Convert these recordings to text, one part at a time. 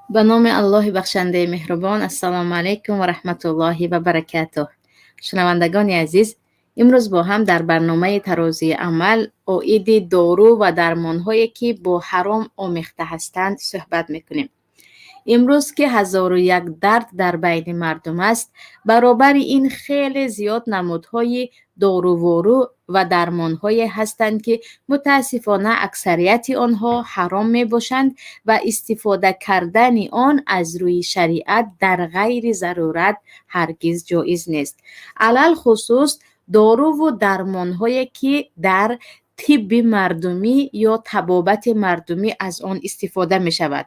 به نام الله بخشنده مهربان. السلام علیکم و رحمت الله و برکاته. شنوندگان عزیز، امروز با هم در برنامه ترازی عمل عاید دارو و درمانهایی که با حرام آمیخته هستند صحبت میکنیم. امروز که هزار و یک درد در بین مردم است، برابر این خیلی زیاد نمودهای دارووارو و درمانهایی هستند که متاسفانه اکثریت آنها حرام می باشند و استفاده کردن آن از روی شریعت در غیر ضرورت هرگز جایز نیست. علل خصوص دارو و درمانهایی که در طب مردمی یا طبابت مردمی از آن استفاده می شود.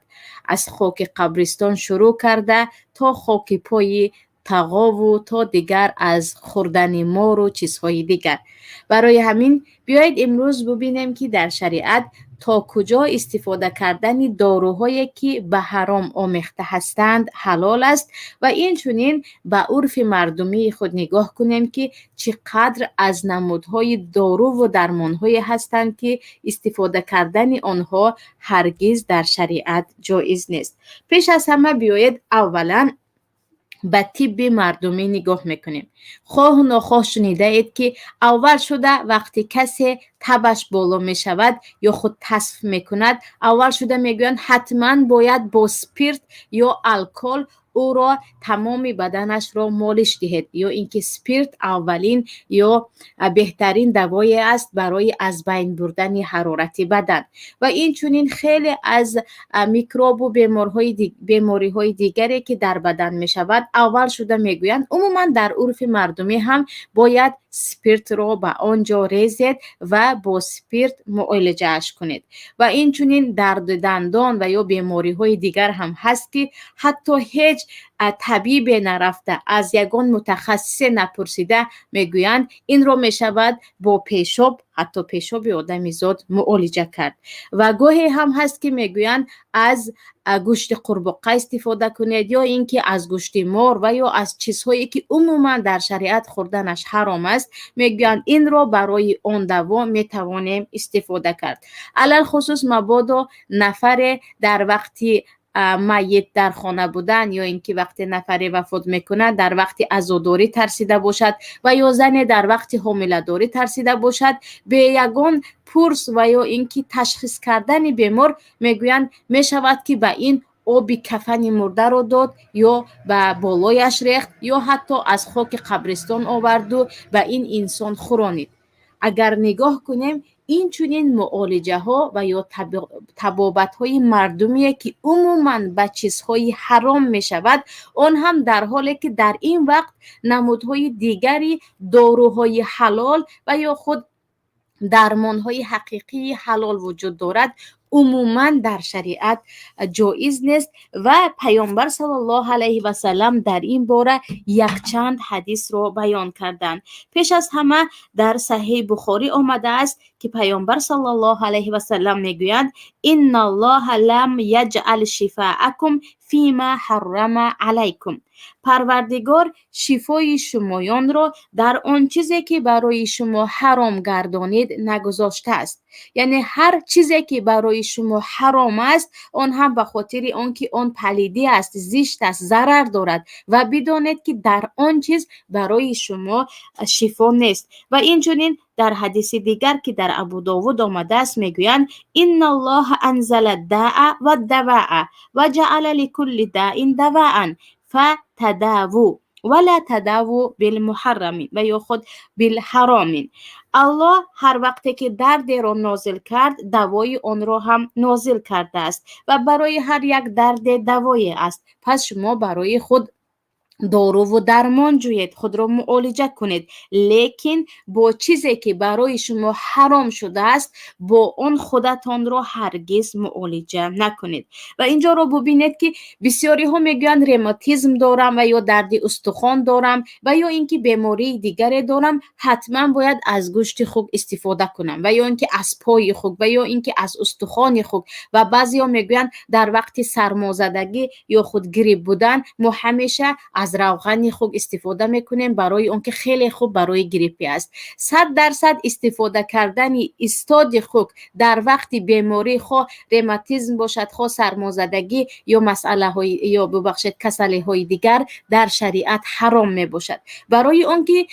از خاک قبرستان شروع کرده تا خاک پای تقا و تا دیگر از خوردن مار و چیزهای دیگر. برای همین بیایید امروز ببینیم که در شریعت تا کجا استفاده کردن داروهایی که به حرام آمیخته هستند حلال است و این چنین به عرف مردمی خود نگاه کنیم که چقدر از نمودهای دارو و درمانهایی هستند که استفاده کردن آنها هرگز در شریعت جایز نیست. پیش از همه بیایید اولا به طب مردمی نگاه میکنیم. خواه و ناخواه شنیده اید که اول شده وقتی کسی تبش بالا می شود یا خود تصف میکند، اول شده میگویند حتما باید با سپیرت یا الکل او را تمام بدنش را مالش دهید، یا اینکه سپیرت اولین یا بهترین دوایی است برای از بین بردن حرارت بدن و این چنین خیلی از میکروب و بیماری های دیگری که در بدن می شود اول شده میگویند عموما در عرف مردمی هم باید سپیرت را به آنجا ریزید و با سپیرت معالجه اش کنید و این چنین درد دندان و یا بیماری های دیگر هم هست که حتی هیچ طبیب نرفته از یگان متخصص نپرسیده میگویند این رو میشود با پیشاب، حتی پیشاب آدمی زاد معالجه کرد و گاهی هم هست که میگویند از گوشت قورباغه استفاده کنید یا اینکه از گوشت مار و یا از چیزهایی که عموما در شریعت خوردنش حرام است میگویند این را برای آن دوا میتوانیم استفاده کرد. علل خصوص مبادا نفر در وقتی میت در خانه بودن یا اینکه وقتی نفری وفات میکنه در وقتی عزاداری ترسیده باشد و یا زن در وقتی حامله داری ترسیده باشد به یگان پرس و یا اینکه تشخیص کردن بیمار میگویند میشود که به این آب کفن مرده رو داد یا به بالایش ریخت یا حتی از خاک قبرستان آورد و به این انسان خورانید. اگر نگاه کنیم این چنین معالجه ها و یا طبابت های مردمی که عموما به چیزهای حرام می شود آن هم در حالی که در این وقت نمودهای دیگری داروهای حلال و یا خود درمانهای حقیقی حلال وجود دارد عموما در شریعت جایز نیست و پیامبر صلی الله علیه و سلم در این باره یک چند حدیث رو بیان کردند. پیش از همه در صحیح بخاری آمده است که پیامبر صلی الله علیه و سلم میگویند ان الله لم یجعل شفاءکم فیما حرم علیکم. پروردگار شفای شمایان را در آن چیزی که برای شما حرام گردانید نگذاشته است. یعنی هر چیزی که برای شما حرام است آن هم به خاطر آنکه آن پلیدی است، زشت است، ضرر دارد و بدانید که در آن چیز برای شما شفا نیست. و اینچنین در حدیث دیگر که در ابو داود آمده است میگویند ان الله انزل الداء و الدواء و جعل لكل داء دواء فتداووا ولا تداووا بالمحرم و یا خود بالحرام. الله هر وقتی که درد را نازل کرد دوای آن را هم نازل کرده است و برای هر یک درد دوایی است. پس شما برای خود دارو و درمان جویید، خود را معالجه کنید، لیکن با چیزی که برای شما حرام شده است با آن خودتان را هرگز معالجه نکنید. و اینجا را ببینید که بسیاری ها میگویند روماتیسم دارم و یا درد استخوان دارم و یا اینکه بیماری دیگری دارم حتما باید از گوشت خوک استفاده کنم و یا اینکه از پای خوک و یا اینکه از استخوان خوک و بعضی ها میگویند در وقت سرمازدگی یا خود گریپ بودن ما همیشه از از روغن خوک استفاده میکنیم برای اون که خیلی خوب برای گریپی است. 100% استفاده کردن استاد خوک در وقت بیماری خو روماتیسم باشد، خو سرمازدگی یا مسئله های یا ببخشید کسلی های دیگر در شریعت حرام می باشد. برای اون که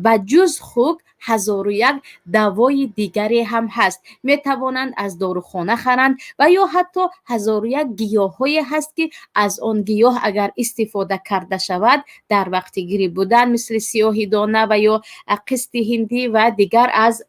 بجز خوک هزار و یک دوای دیگری هم هست، می توانند از داروخانه خرند و یا حتی هزار و یک گیاه های هست که از آن گیاه اگر استفاده کرده شود در وقت گری بودن مثل سیاهی دانه و یا قسط هندی و دیگر از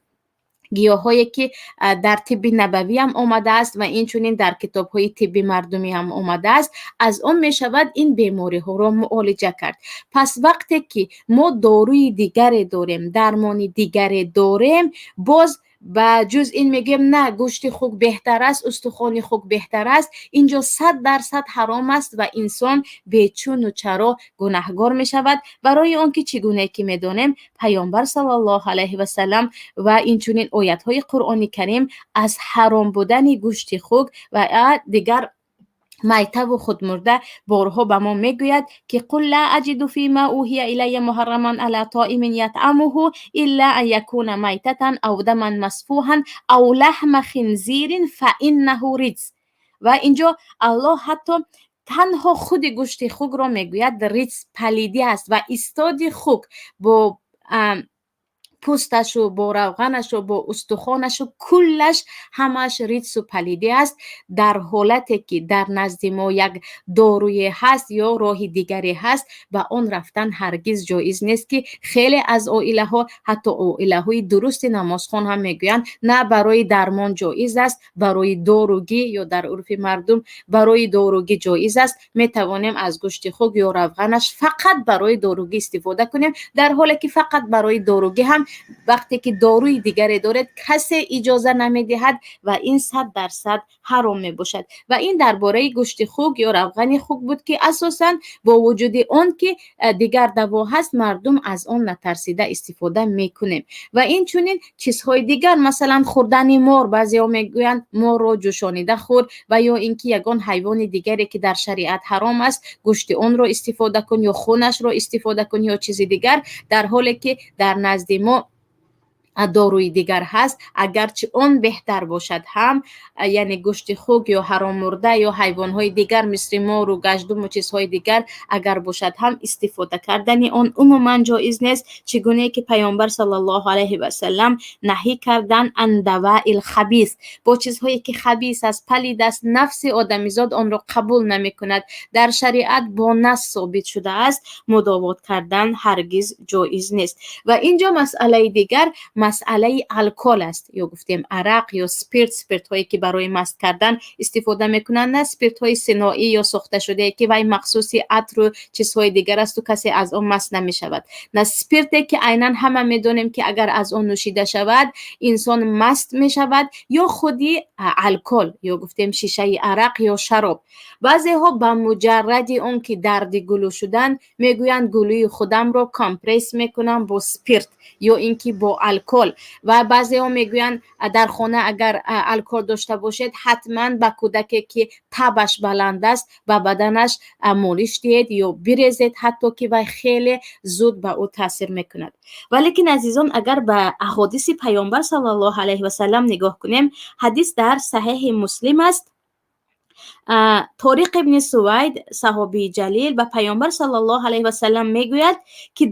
گیاهایی که در طب نبوی هم آمده است و اینچنین در کتاب های طب مردمی هم آمده است، از آن می شود این بیماری ها را معالجه کرد. پس وقتی که ما داروی دیگری داریم، درمانی دیگری داریم، باز و جز این میگیم نه گوشت خوک بهتر است، استخوان خوک بهتر است، اینجا 100% حرام است و انسان بیچون و چرا گناهگار می شود. برای آنکه چگونه که میدانیم پیامبر صلی الله علیه و سلم و اینچنین آیات های قرآن کریم از حرام بودن گوشت خوک و دیگر میته و خودمرده بارها به ما میگوید که قل لا اجد فیما اوحی الی محرما علی طاعم یطعمه الا ان یکون میتة او دما مسفوحا او لحم خنزیر فانه رجس. و اینجا الله حتی تنها خود گوشت خوک را میگوید رجس، پلیدی است و استاد خوک با پوستش و با روغنش و با استخوانش و کلش همش ریتس و پلیدی است، در حالتی که در نزد ما یک داروی هست یا راه دیگری هست به آن رفتن هرگز جایز نیست. که خیلی از عائله ها حتی عائله های درست نمازخوان هم میگویند نه برای درمان جایز است، برای داروگی یا در عرف مردم برای داروگی جایز است، می توانیم از گوشت خوک یا روغنش فقط برای داروگی استفاده کنیم، در حالی که فقط برای داروگی هم وقتی که داروی دیگری دارد کسی اجازه نمیدهد و این 100% حرام می باشد. و این درباره گوشت خوک یا روغن خوک بود که اساسا با وجود اون که دیگر دوا هست مردم از آن نترسیده استفاده میکنیم. و این چونین چیزهای دیگر مثلا خوردن مار، بعضیا میگویند مار رو جوشانیده خور و یا اینکه یگان حیوان دیگری که در شریعت حرام است گوشت اون رو استفاده کن یا خونش رو استفاده کن یا چیز دیگر، در حالی که در نزد ما داروی دیگر هست اگرچه اون بهتر باشد هم، یعنی گوشت خوک یا حرام مرده یا حیوانهای دیگر مثل مار و گژدم و چیزهای دیگر اگر باشد هم استفاده کردن اون عموما جایز نیست، چگونه که پیامبر صلی الله علیه و سلم نهی کردن ان دواء الخبیث، با چیزهایی که خبیث است، پلید است، نفس آدمیزاد آن را قبول نمی کند، در شریعت با نص ثابت شده است، مداوات کردن هرگز جایز نیست. و اینجا مسئله دیگر مسئله الکل است، یا گفتیم عرق یا سپیرت هایی که برای مست کردن استفاده میکنن، نه سپیرت های صناعی یا ساخته شده که وای مخصوصی عطر و چیزهای دیگر است و کسی از آن مست نمیشود، نه سپیرت که عیناً همه میدونیم که اگر از آن نوشیده شود انسان مست میشود، یا خودی الکل یا گفتیم شیشه عرق یا شراب. بعضی ها با مجرد اون که درد گلو شدن میگویند گلوی خودم رو کامپرس میکنم با سپیرت یا اینکه با الکل. و بعضی ها میگویند در خانه اگر الکل داشته باشید حتما به کودکی که تبش بلند است و بدنش مالش دهید یا بریزید، حتی که و خیلی زود به او تاثیر میکند. ولیکن عزیزان اگر به احادیث پیامبر صلی الله علیه و سلم نگاه کنیم، حدیث در صحیح مسلم است، طارق ابن سوید صحابی جلیل به پیامبر صلی الله علیه و سلم میگوید که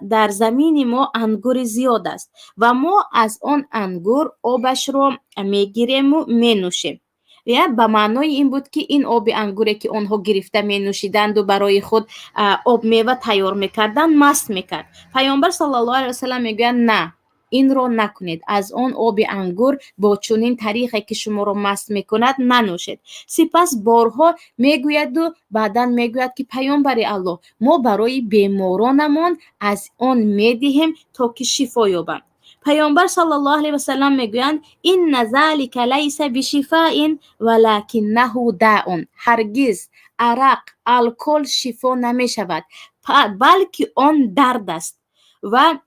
در زمین ما انگور زیاد است و ما از آن انگور آبش رو میگیریم و مینوشیم. یا به معنای این بود که این آب انگوری که آنها گرفته می نوشیدند و برای خود آب میوه تیار میکردند مست میکرد. پیامبر صلی الله علیه و سلم میگوید نه، این رو نکنید، از آن آب انگور با چنین طریقی که شما رو مست میکند ننوشید. سپس بارها میگوید و بعدا میگوید که پیامبر الله ما برای بیمارانمان از آن میدهیم تا که شفا یابند. پیامبر صلی الله علیه و سلم میگویند این ذلک لیس بشفاء ولکنه داء، هرگز عرق الکل شفا نمی شود بلکه آن درد است. و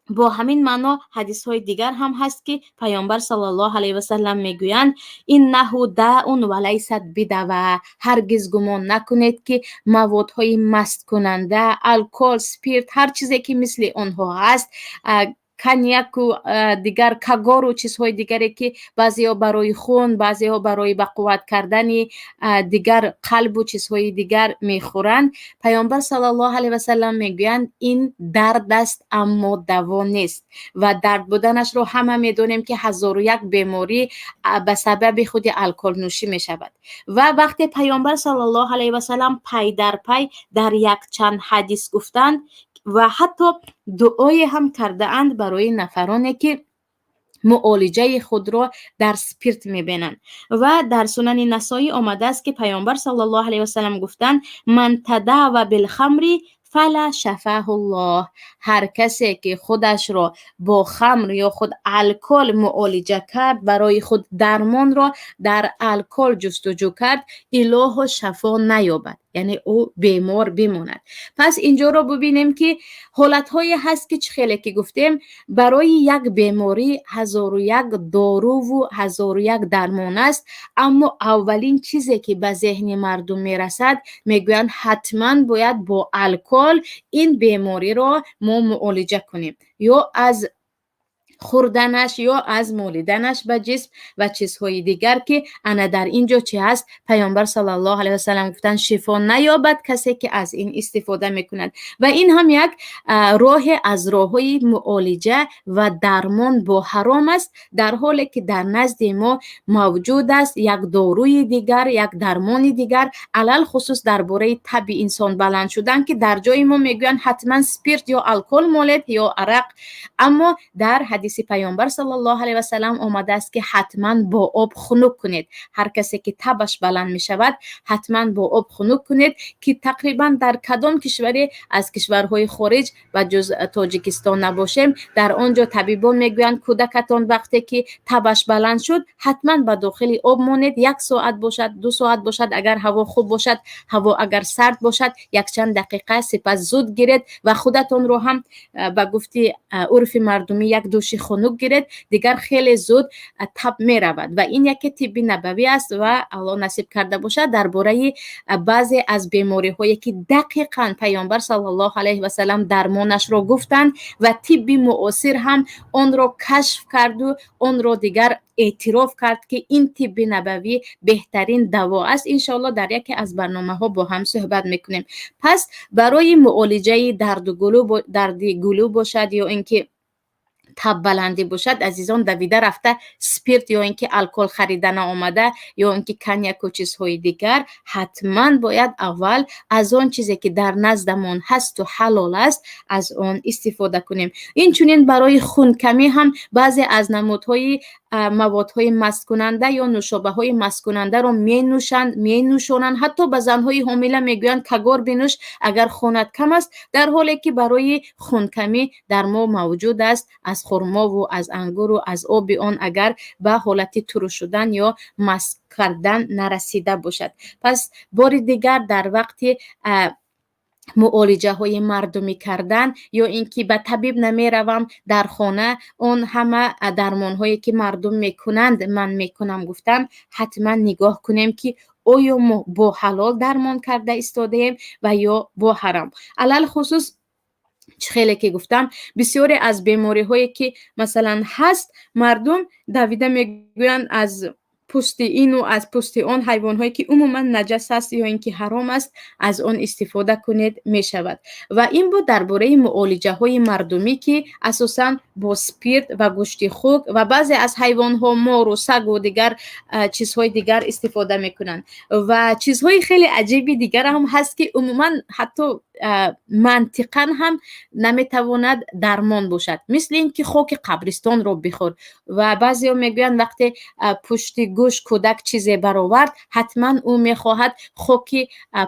با همین معنا حدیث های دیگر هم هست که پیامبر صلی الله علیه و سلم میگویند انه داء ولیست بدوا، هرگز گمان نکنید که موادهای مست کننده، الکل، اسپریت، هر چیزی که مثل آنها هست، کنیاک و دیگر کاگور و چیزهای دیگری که بعضی ها برای خون، بعضی ها برای به قوت کردن دیگر قلب و چیزهای دیگر میخورند. پیامبر صلی الله علیه و سلم میگویند این درد است اما دوا نیست و درد بودنش رو همه میدونیم که 1001 بیماری به سبب خود الکل نوشی میشود. و وقتی پیامبر صلی الله علیه و سلم پی در پی در یک چند حدیث گفتند و حتی دعای هم کرده اند برای نفرانی که معالجه خود را در سپیرت میبینند. و در سنن نسائی آمده است که پیامبر صلی الله علیه و سلم گفتند من تداوی بالخمر فلا شفاه الله، هر کسی که خودش را با خمر یا خود الکل معالجه کرد، برای خود درمان را در الکل جستجو کرد، اله و شفا نیابد، یعنی او بیمار بماند. پس اینجا رو ببینیم که حالت‌هایی هست که خیلی که گفتیم برای یک بیماری 1001 دارو و 1001 درمان است، اما اولین چیزی که به ذهن مردم میرسد میگویند حتما باید با الکل این بیماری را ما معالجه کنیم، یا از خوردنش یا از مالیدنش به جسم و چیزهای دیگر که انا در اینجا چی هست؟ پیامبر صلی الله علیه و سلم گفتن شفا نیابد کسی که از این استفاده میکند. و این هم یک راه از راههای معالجه و درمان با حرام است، در حالی که در نزد ما موجود است یک داروی دیگر، یک درمان دیگر، علل خصوص درباره طب انسان بلند شدن که در جای ما میگویند حتما سپیرت یا الکل مالید یا عرق، اما در حدیث پیامبر صلی الله علیه و سلم آمده است که حتما با آب خنک کنید. هر کسی که تبش بلند می شود حتما با آب خنک کنید، که تقریبا در کدام کشوری از کشورهای خارج و جز تاجیکستان نباشیم، در آنجا طبیبان میگویند کودکتان وقتی که تبش بلند شد حتما به داخل آب مانید، 1 ساعت باشد 2 ساعت باشد، اگر هوا خوب باشد، هوا اگر سرد باشد، یک چند دقیقه سپس زود گیرید و خودتون رو هم به گفتی عرف مردمی یک دوش خنک گیرید، دیگر خیلی زود تب می رود. و این یک طب نبوی است و الله نصیب کرده باشد درباره بعضی از بیماری هایی که دقیقاً پیامبر صلی الله علیه و سلم درمانش را گفتند و طب معاصر هم آن را کشف کرد و آن را دیگر اعتراف کرد که این طب نبوی بهترین دوا است. انشاءالله در یکی از برنامه ها با هم صحبت میکنیم. پس برای معالجه درد گلو باشد یا اینکه تب بلندی باشد، عزیزان دویده رفته سپیرت یا اینکه الکل خریدن آمده یا اینکه کنیاک و چیزهای دیگر، حتما باید اول از آن چیزی که در نزدمان هست و حلال است از آن استفاده کنیم. این چنین برای خون کمی هم بعضی از نمودهای موادهای مست کننده یا نوشابه های مست کننده رو می نوشانند. حتی به زنهای حامله میگویند کاگور بنوش اگر خونت کم است، در حالی که برای خون کمی در ما موجود است از خرما و از انگور و از آب آن اگر به حالت ترش شدن یا مست کردن نرسیده باشد. پس بار دیگر در وقت معالجه های مردمی کردن یا اینکه به طبیب نمی روم در خانه اون همه درمان هایی که مردم میکنند من میکنم گفتم، حتما نگاه کنیم که آیا ما با حلال درمان کرده ایستادیم و یا با حرام. علل خصوص خیلی که گفتم بسیاری از بیماری هایی که مثلا هست مردم دویده میگویند از پوست این و از پوست آن حیوان هایی که عموما نجس است یا اینکه حرام است از آن استفاده کنید می شود. و این بود درباره معالجه های مردمی که اساسا با سپیرت و گوشت خوک و بعضی از حیوان ها مار و سگ و دیگر چیزهای دیگر استفاده می کنند. و چیزهای خیلی عجیبی دیگر هم هست که عموما حتی منطقاً هم نمیتواند درمان باشد، مثل اینکه خاک قبرستان رو بخور. و بعضی ها میگویند وقتی پشت گوش کودک چیزی برآورد حتما او میخواهد خاک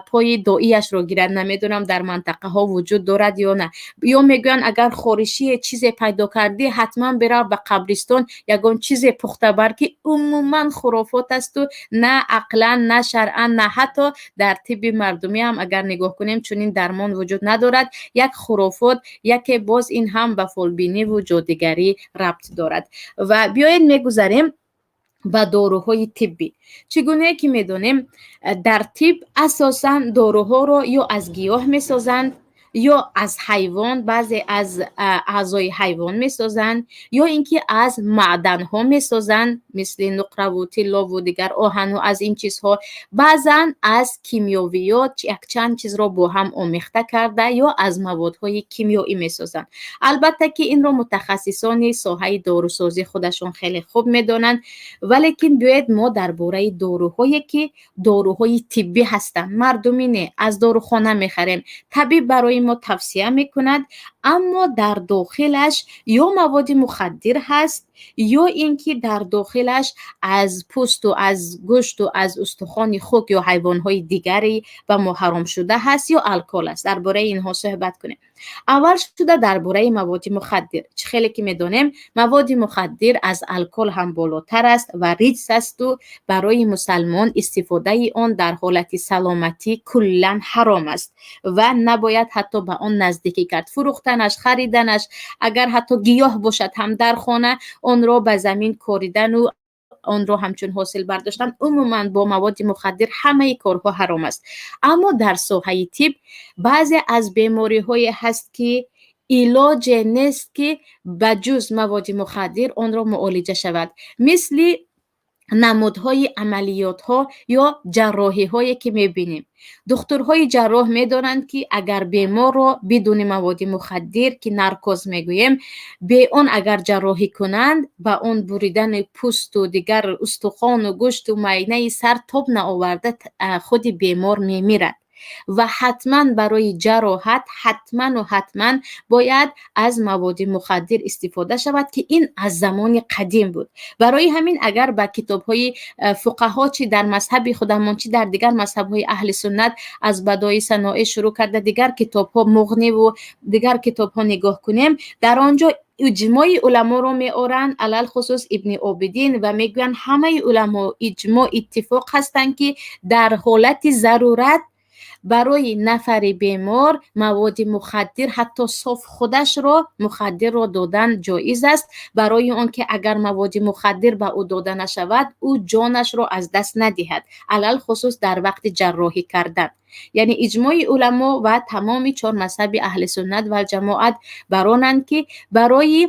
پای داییش رو گیرد. نمیدونم در منطقه ها وجود دارد یا نه. یا میگویند اگر خورشی چیزی پیدا کردی حتما برو به قبرستان یگان چیزی پخته بر، که عموما خرافات است و نه عقلا نه شرعا نه حتی در طب مردمی هم اگر نگاه کنیم چنین درمان درمان وجود ندارد. یک خرافات، یک باز این هم به فالبینی و جادوگری ربط دارد. و بیایید میگذاریم و داروهای طبی. چگونه که میدونیم در طب اساساً داروها رو یا از گیاه میسازند یا از حیوان، بعضی از اعضای حیوان میسازند، یا اینکه از معدن ها میسازند مثل نقره و طلا و دیگر آهن و از این چیزها. بعضا از کیمیاویات یک چند چیز را با هم آمیخته کرده یا از موادهای کیمیایی میسازند. البته که این را متخصصان ساحه داروسازی خودشون خیلی خوب میدونن، ولیکن بیاید ما درباره داروهایی که داروهای طبی هستند، مردمی از داروخانه میخریم، طبیب برای ما توصیه میکند، اما در داخلش یا مواد مخدر هست یا اینکه در داخلش از پوست و از گوشت و از استخوان خوک یا حیوانهای دیگری به ما حرام شده هست یا الکل است. درباره اینها صحبت کنیم. اول شده درباره مواد مخدر. خیلی که میدونیم مواد مخدر از الکل هم بالاتر است و ریسک است و برای مسلمان استفاده آن در حالت سلامتی کلا حرام است و نباید حتی به آن نزدیکی کرد. فروختنش، خریدنش، اگر حتی گیاه باشد هم در خانه، آن را به زمین کوریدن و آن را همچون حاصل برداشتن، عموما با مواد مخدر همه کارها حرام است. اما در ساحه طب بعضی از بیماری های هست که علاج نیست که بجز مواد مخدر آن را معالجه شود، مثل نمودهای عملیات ها یا جراحی هایی که میبینیم. دکترهای جراح میدانند که اگر بیمار را بدون مواد مخدر که نارکوز میگوییم به آن اگر جراحی کنند، با آن بریدن پوست و دیگر استخوان و گوشت و معاینه سر تاب نآورده خود بیمار میمیرد و حتما برای جراحت حتما باید از مواد مخدر استفاده شود که این از زمان قدیم بود. برای همین اگر با کتاب‌های فقها چی در مذهب خودمان چی در دیگر مذهب‌های اهل سنت از بدایع صنایع شروع کرده دیگر کتاب‌ها مغنی و دیگر کتاب‌ها نگاه کنیم، در آنجا اجماع علما رو میارن، علل خصوص ابن عابدین، و میگوین همه علما اجماع اتفاق هستند که در حالت ضرورت برای نفر بیمار مواد مخدر حتی صاف خودش را مخدر را دادن جایز است، برای آنکه اگر مواد مخدر به او داده نشود او جانش را از دست ندهد، علل خصوص در وقت جراحی کردن. یعنی اجماع علما و تمام 4 مذهب اهل سنت و جماعت برانند که برای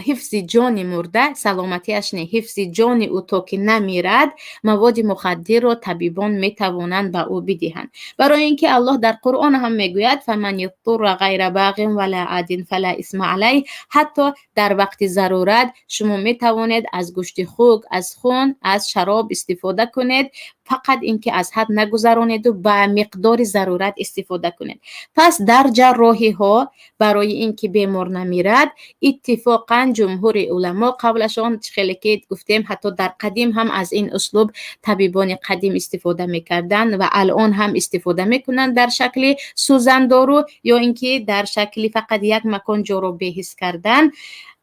حفظ جان مرده، سلامتیش نه، حفظ جان او تا که نمیرد، مواد مخدر را طبیبان میتوانند به او بدهند. برای اینکه الله در قرآن هم میگوید فمن یضطر غیر باغ ولا عاد فلا اثم علیه، حتی در وقت ضرورت شما میتوانید از گوشت خوک، از خون، از شراب استفاده کنید، فقط اینکه از حد نگذرانید و به مقدار ضرورت استفاده کنید. پس در جراحی ها برای اینکه بیمار نمیرد، اتفاقا جمهور علما قبلشان خیلی که گفتیم حتی در قدیم هم از این اسلوب طبیبان قدیم استفاده میکردن و الان هم استفاده میکنن در شکل سوزندارو یا اینکه در شکل فقط یک مکان جا رو بهیس کردن.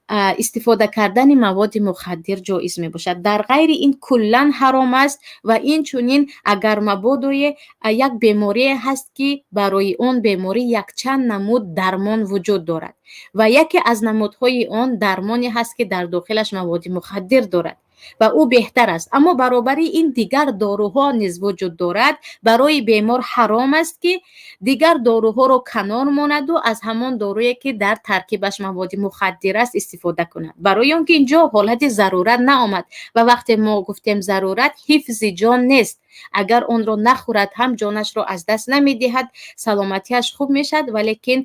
استفاده کردن مواد مخدر جایز می باشد، در غیر این کلن حرام است. و این چونین اگر مبادای یک بیماری هست که برای اون بیماری یک چند نمود درمان وجود دارد و یکی از نمودهای اون درمانی هست که در داخلش مواد مخدر دارد و او بهتر است، اما برابری این دیگر داروها نیز وجود دارد، برای بیمار حرام است که دیگر داروها رو کنار ماند و از همان دارویی که در ترکیبش مواد مخدر است استفاده کند، برای اون که اینجا حالت ضرورت نآمد. و وقتی ما گفتیم ضرورت، حفظ جان نیست، اگر اون رو نخورد هم جانش رو از دست نمیدهد، سلامتیش خوب میشد، ولیکن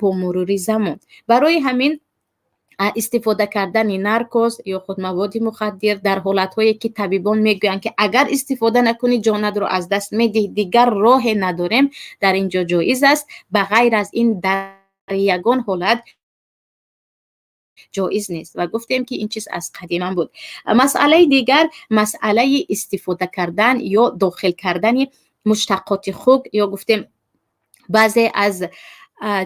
با مرور زمان. برای همین استفاده کردن نارکوز یا خود مواد مخدر در حالت‌هایی که طبیبان میگویند که اگر استفاده نکنی جانت رو از دست میدهی، دیگر راه نداریم، در اینجا جایز است. به غیر از این در یگان حالت جایز نیست و گفتیم که این چیز از قدیم بود. مسئله دیگر مسئله استفاده کردن یا داخل کردن مشتقات خوک، یا گفتیم بعضی از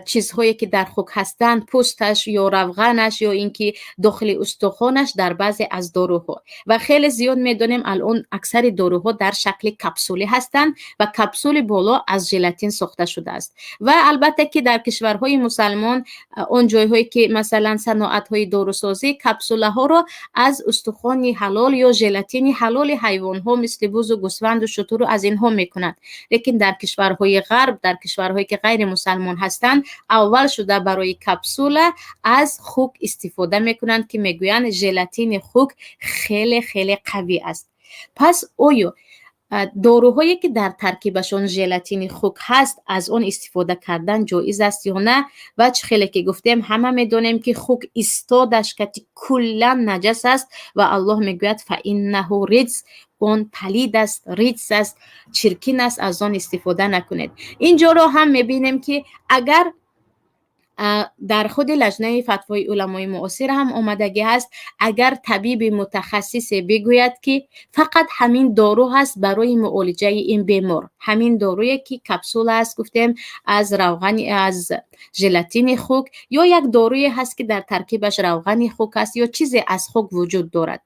چیزهایی که در خوک هستند، پوستش یا روغنش یا اینکه داخل استخوانش در بعضی از داروها. و خیلی زیاد میدونیم الان اکثر داروها در شکل کپسولی هستند و کپسول بالا از ژلاتین ساخته شده است. و البته که در کشورهای مسلمان اون جایهایی که مثلا صنعت‌های داروسازی کپسوله ها را از استخوان حلال یا ژلاتین حلال حیوان ها مثل بز و گوسفند و شتر از اینها میکنند. لیکن در کشورهای غرب، در کشورهایی که غیر مسلمان هستند، اول شده برای کپسوله از خوک استفاده میکنند که میگویند ژلاتین خوک خیلی خیلی قوی است. پس آیا داروهایی که در ترکیبشون ژلاتین خوک هست از اون استفاده کردن جایز است یا نه؟ و چه خیلی که گفتیم همه میدونیم که خوک استادش که کلا نجس است و الله میگوید فانه رجس، اون پلید است، رجس است، چرکین است، از اون استفاده نکنید. اینجا رو هم میبینیم که اگر در خود لجنه فتوای علمای معاصر هم آمدگی هست، اگر طبیب متخصص بگوید که فقط همین دارو هست برای معالجه این بیمار، همین دارویی که کپسول است گفتیم از روغن از ژلاتین خوک، یا یک دارویی هست که در ترکیبش روغن خوک است یا چیزی از خوک وجود دارد،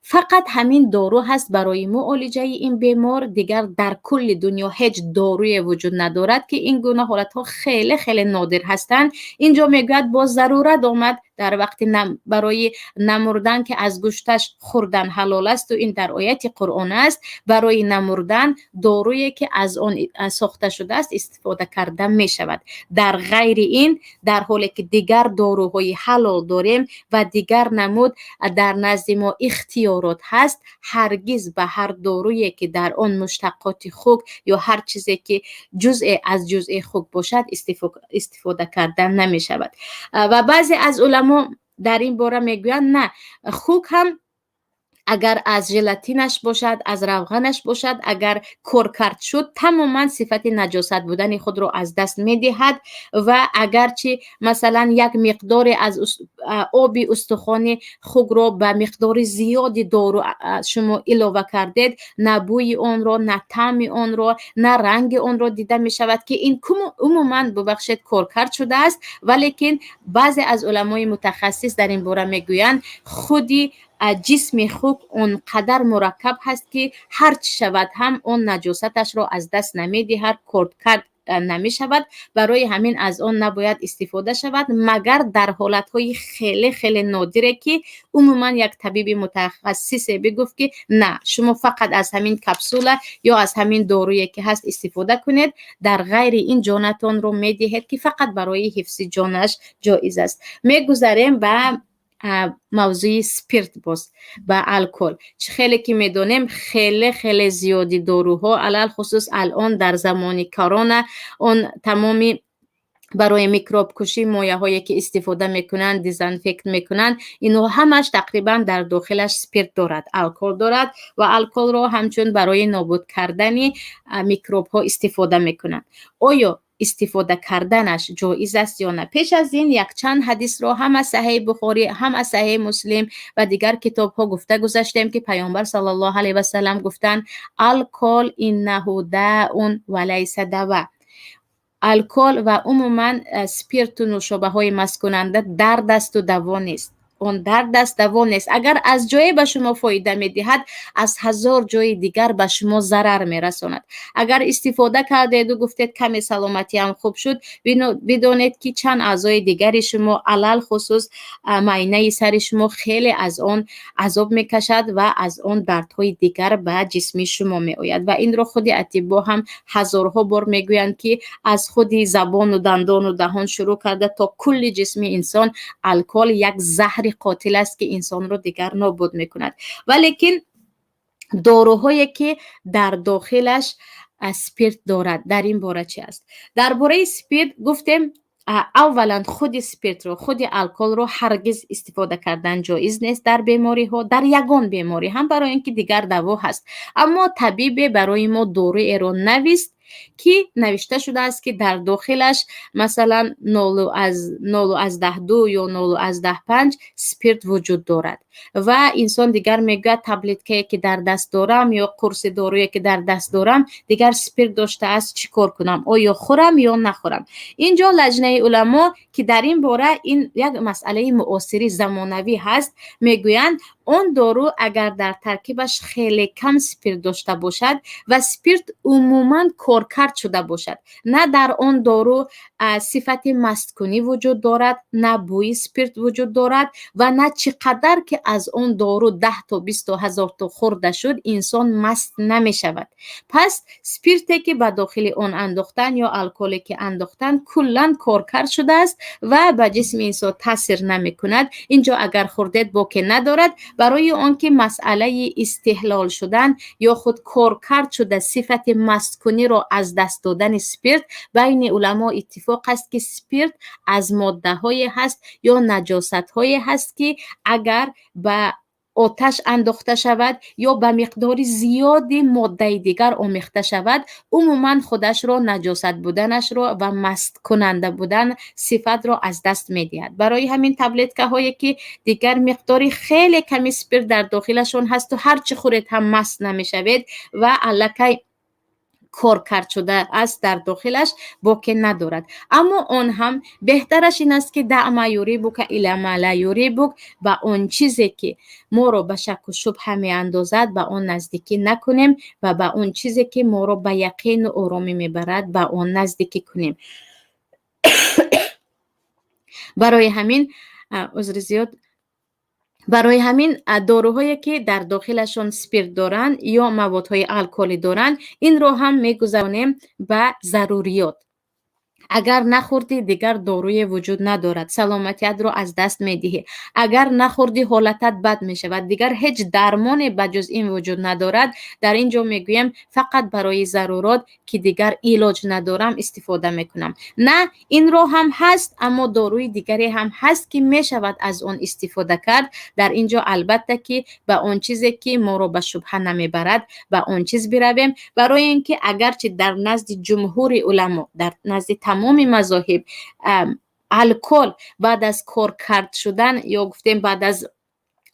فقط همین دارو هست برای معالجه این بیمار، دیگر در کل دنیا هیچ داروی وجود ندارد که این گونه حالت ها خیلی خیلی نادر هستند. اینجا میگوید با ضرورت آمد در وقت برای نمردن که از گوشتش خوردن حلال است و این در آیت قرآن است، برای نمردن دارویی که از آن ساخته شده است استفاده کرده می شود. در غیر این، در حالی که دیگر داروهای حلال داریم و دیگر نمود در نزد ما اختیارات هست، هرگز به هر دارویی که در آن مشتقات خوک یا هر چیزی که جزء از جزء خوک باشد استفاده کردن نمی شود. و بعضی از علما در این باره میگویند نه، خوک هم اگر از ژلاتینش باشد، از روغنش باشد، اگر کارکرد شد تماما صفت نجاست بودن خود را از دست میدهد و اگرچه مثلا یک مقدار از آب استخوان خوک را به مقدار زیادی دارو شما علاوه کردید، نه بوی آن را، نه طعم آن را، نه رنگ آن را دیده می شود که این عموما ببخشید کارکرد شده است. ولیکن بعضی از علمای متخصص در این باره میگویند خودی جسم خوک اونقدر مرکب هست که هر چی شود هم اون نجاستش را از دست نمیدهد، کارکرد نمی شود. برای همین از آن نباید استفاده شود مگر در حالتهای خیلی خیلی نادره که عموما یک طبیب متخصص بگفت که نه، شما فقط از همین کپسوله یا از همین دارویی که هست استفاده کنید، در غیر این جانتان رو میدهید که فقط برای حفظ جانش جایز است. میگذاریم به موضوع سپیرت باز و الکل. خیلی که میدونیم خیلی خیلی زیادی داروها علل خصوص الان در زمان کرونا اون تمامی برای میکروب کشی مایه هایی که استفاده میکنن، دیزنفکت میکنن، اینو همش تقریبا در داخلش سپیرت دارد، الکل دارد و الکل رو همچون برای نابود کردن میکروب ها استفاده میکنن. آیا استفاده کردنش جایز است یا نه؟ پیش از این یک چند حدیث رو هم از صحیح بخاری، هم از صحیح مسلم و دیگر کتاب ها گفته گذاشتیم که پیامبر صلی الله علیه و سلم گفتن الکل انه داء وليس دواء. الکل و عموما سپیرت و نوشابه های مست کننده درد است و دوا نیست. اون درد است، دوا نیست. اگر از جایی به شما فایده میدهد، از هزار جای دیگر به شما ضرر میرساند. اگر استفاده کردید و گفتید کمی سلامتی هم خوب شد، بدانید که چند اعضای دیگری شما علل خصوص معاینه سر شما خیلی از آن عذاب میکشد و از آن دردهای دیگر به جسم شما میآید و این رو خود اطباء هم هزارها بار میگویند که از خود زبان و دندان و دهان شروع کرده تا کل جسم انسان الکل یک زهر قاتل است که انسان رو دیگر نابود میکند. ولیکن داروهایی که در داخلش سپیرت دارد، در این باره چی است؟ در باره سپیرت گفتیم اولا خود سپیرت رو، خود الکل رو هرگز استفاده کردن جایز نیست در بیماری ها، در یگان بیماری هم برای اینکه دیگر دوا هست. اما طبیب برای ما داروی رو نویست که نوشته شده است که در داخلش مثلا 0.02 یا 0.5 سپیرت وجود دارد و انسان دیگر میگه تبلت که در دست دارم یا قرص دارویی که در دست دارم دیگر سپیرت داشته است، چیکار کنم؟ آیا خورم یا نخورم؟ اینجا لجنه علما که در این باره، این یک مسئله معاصری زمانوی هست، میگویند اون دارو اگر در ترکیبش خیلی کم سپیرت داشته باشد و سپیرت عموما کارکرد شده باشد، نه در اون دارو صفت مستکنی وجود دارد، نه بوی سپیرت وجود دارد و نه چقدر که از اون دارو 10 تا 20 هزار تا خورده شد انسان مست نمی شود. پس سپیرتی که به داخل اون انداختن یا الکلی که انداختن کلا کارکرد شده است و به جسم انسان تاثیر نمی کند. اینجا اگر خوردید باکی ندارد. برای آنکه مسئله استحلال شدن یا خود کارکرد شده صفت مستکنی را از دست دادن سپیرت، بین علما اتفاق است که سپیرت از ماده های هست یا نجاست های هست که اگر به آتش انداخته شود یا به مقدار زیادی ماده دیگر آمیخته شود، عموما خودش را نجاست بودنش را و مست کننده بودن صفت را از دست می دهد. برای همین تبلتکه هایی که دیگر مقداری خیلی کمی سپیرت در داخلشون هست و هر چی خورید هم مست نمی شوید و الکی کارکرد شده است در داخلش باکی ندارد. اما آن هم بهترش این است که دع ما یریبک الی ما لا یریبک، و آن چیزی که ما رو به شک و شبهه می اندازد به آن نزدیکی نکنیم و به آن چیزی که ما رو به یقین و آرامی می برد به آن نزدیکی کنیم. برای همین داروهایی که در داخلشون سپیرت دارند یا موادهای الکلی دارند، این رو هم میگذاریم به ضروریات. اگر نخوردی دیگر داروی وجود ندارد، سلامتیت رو از دست میدهی. اگر نخوردی حالتت بد میشود، دیگر هیچ درمانی بجز این وجود ندارد. در اینجا میگویم فقط برای ضرورات که دیگر علاج ندارم استفاده میکنم. نه، این رو هم هست، اما داروی دیگری هم هست که میشود از اون استفاده کرد. در اینجا البته که به اون چیزی که ما رو به شبهه نمیبرد به اون چیز برویم، برای اینکه اگرچه در نزد جمهور علما، در نزد تمام مذاهب، الکل بعد از کارکرد شدن یا گفتیم بعد از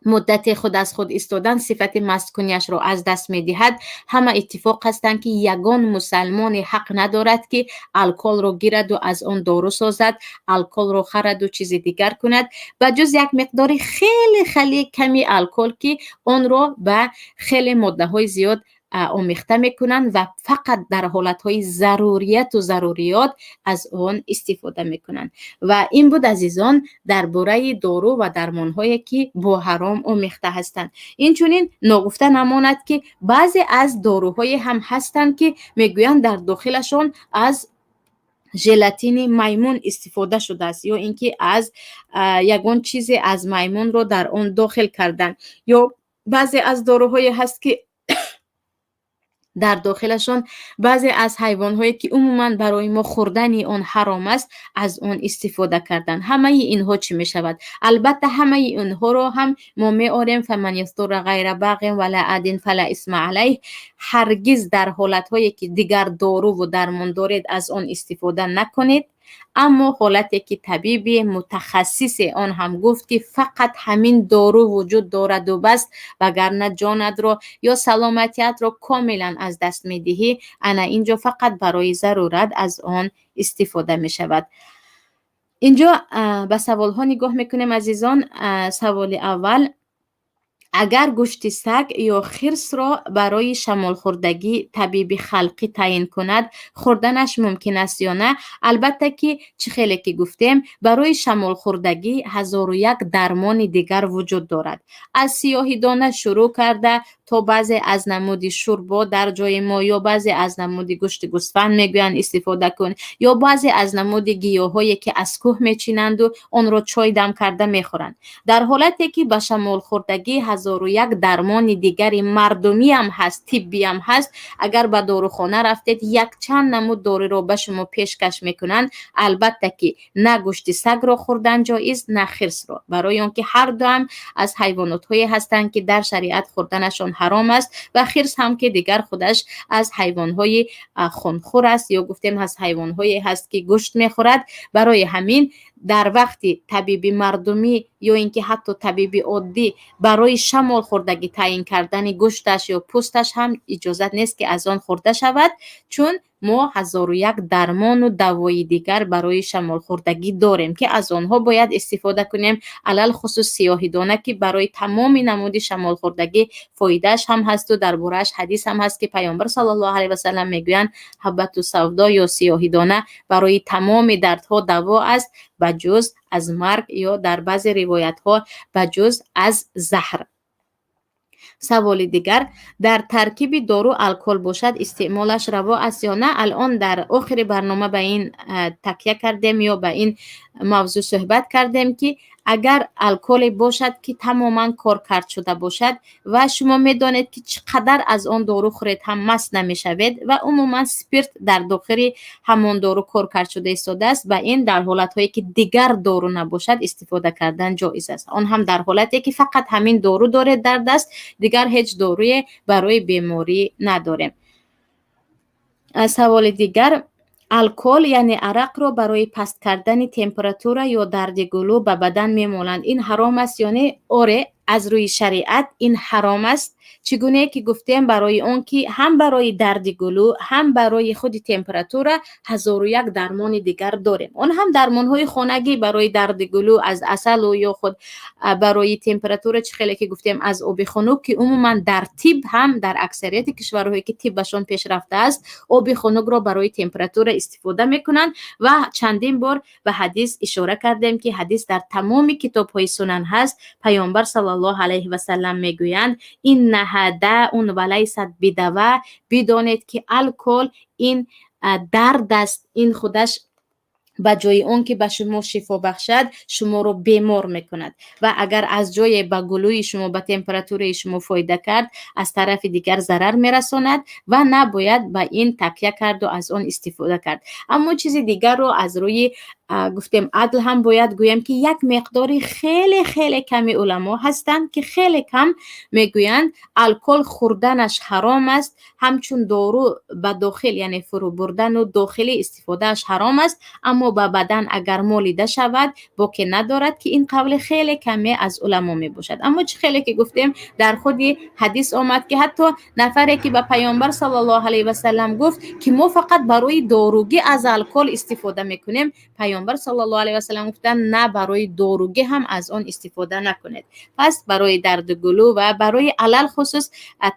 مدت خود از خود ایستادن صفت مستکنیش را از دست می دهد. همه اتفاق هستند که یگان مسلمان حق ندارد که الکل را گیرد و از آن دارو سازد، الکل را خرد و چیز دیگر کند، به جز یک مقدار خیلی کمی الکل که آن را به خیلی ماده های زیاد آمیخته میکنن و فقط در حالتهای ضروریت و ضروریات از آن استفاده میکنن. و این بود عزیزان درباره دارو و درمانهایی که با حرام آمیخته هستند. اینچنین نگفته نماند که بعضی از داروهای هم هستند که میگویند در داخلشون از ژلاتین میمون استفاده شده است یا اینکه از یگان چیزی از میمون رو در اون داخل کردن، یا بعضی از داروهای هست که در داخلشون بعضی از حیوان‌هایی که عموماً برای ما خوردن آن حرام است از آن استفاده کردن. همه اینها چی می شود؟ البته همه اینها رو هم ما می آوریم فمن یضطر غیر باغ ولا عاد فلا اثم علیه. هرگز در حالت‌هایی که دیگر دارو و درمان دارید از آن استفاده نکنید. اما حالتی که طبیبی متخصص آن هم گفت که فقط همین دارو وجود دارد و بس، وگرنه جانت رو یا سلامتیت رو کاملا از دست میدهی، انا اینجا فقط برای ضرورت از آن استفاده می شود. اینجا به سوال ها نگاه میکنیم عزیزان. سوال اول: اگر گوشت سگ یا خرس را برای شمال خوردگی طبیب خلقی تعیین کند خوردنش ممکن است یا نه؟ البته که چه خیلی که گفتیم برای شمال خوردگی 1001 درمان دیگر وجود دارد. از سیاهی دانه شروع کرده تا بعضی از نمود شوربا در جای ما، یا بعضی از نمود گوشت گوسفند میگویند استفاده کن، یا بعضی از نمود گیاهایی که از کوه میچینند و آن را چای دم کرده میخورند. در حالتی که به شمال خوردگی 1001 درمان دیگری مردمی هم هست، طبی هم هست. اگر به داروخانه رفتید یک چند نمود دارو را به شما پیشکش میکنند. البته که نه گوشت سگ را خوردن جایز نه خرس را، برای آنکه هر دو هم از حیوانات هایی هستند که در شریعت خوردنشان حرام است و خرس هم که دیگر خودش از حیوانهای خونخور است یا گفتیم از حیوانهایی هست که گوشت میخورد. برای همین در وقتی طبیب مردمی یا اینکه حتی طبیب عادی برای شمال خوردگی تعیین کردن گوشتش یا پوستش هم اجازت نیست که از آن خورده شود، چون ما 1001 درمان و دوای دیگر برای شمال خوردگی داریم که از آنها باید استفاده کنیم. علل خصوص سیاهی دانه که برای تمام نمود شمال خوردگی فایدهش هم هست و درباره‌اش حدیث هم هست که پیامبر صلی الله علیه و سلم میگویند حبت السودا یا سیاهی دانه برای تمام دردها دوا است بجز از مرگ یا در بعض روایت ها بجز از زهر. سوال دیگر، در ترکیب دارو الکل باشد استعمالش روا است یا نه؟ الان در آخر برنامه به این تکیه کردیم یا به این موضوع صحبت کردیم که اگر الکل باشد که تماما کارکرد شده باشد و شما میدانید که چقدر از آن دارو خورید هم مست نمیشوید و عموما سپیرت در داخل همون دارو کارکرد شده ایستاده است، و این در حالت هایی که دیگر دارو نباشد استفاده کردن جایز است. آن هم در حالتی که فقط همین دارو داره در دست، دیگر هیچ داروی برای بیماری نداریم. سوال دیگر، الکل یعنی عرق را برای پست کردن تمپراتور یا درد گلو به بدن میمالند، این حرام است یعنی آره از روی شریعت این حرام است. چگونه که گفتیم برای اون که هم برای درد گلو هم برای خود تمپراتور 1001 درمان دیگر داریم. اون هم درمان های خانگی برای درد گلو از عسل و یا خود برای تمپراتور خیلی که گفتیم از آب خنک که عموما در طب هم در اکثریت کشورهایی که طبشون پیشرفته است آب خنک را برای تمپراتور استفاده میکنن و چندین بار به حدیث اشاره کردیم که حدیث در تمام کتاب های سنن هست. پیامبر صلی الله علیه و سلم میگویند این نهده اون ولیست بدوا، بدانید که الکل این درد است، این خودش به جای اون که به شما شفا بخشد شما رو بیمار میکند و اگر از جای به گلوی شما به تمپراتور شما فایده کرد از طرف دیگر ضرر میرساند و نباید به این تکیه کرد و از آن استفاده کرد. اما چیز دیگر رو از روی گفتیم عدل هم باید گویم که یک مقداری خیلی خیلی کمی علما هستند که خیلی کم میگویند الکل خوردنش حرام است، همچون دارو به داخل یعنی فرو بردن و داخلی استفادهش حرام است، اما به بدن اگر مالیده شود باکی ندارد، که این قول خیلی کمی از علما می باشد. اما چه خیلی که گفتیم در خود حدیث آمد که حتی نفری که به پیامبر صلی الله علیه و سلم گفت که ما فقط برای داروگی از الکل استفاده میکنیم، پیامبر صلی الله علیه و سلم گفتن نه، برای داروگی هم از آن استفاده نکنید. پس برای درد گلو و برای علل خصوص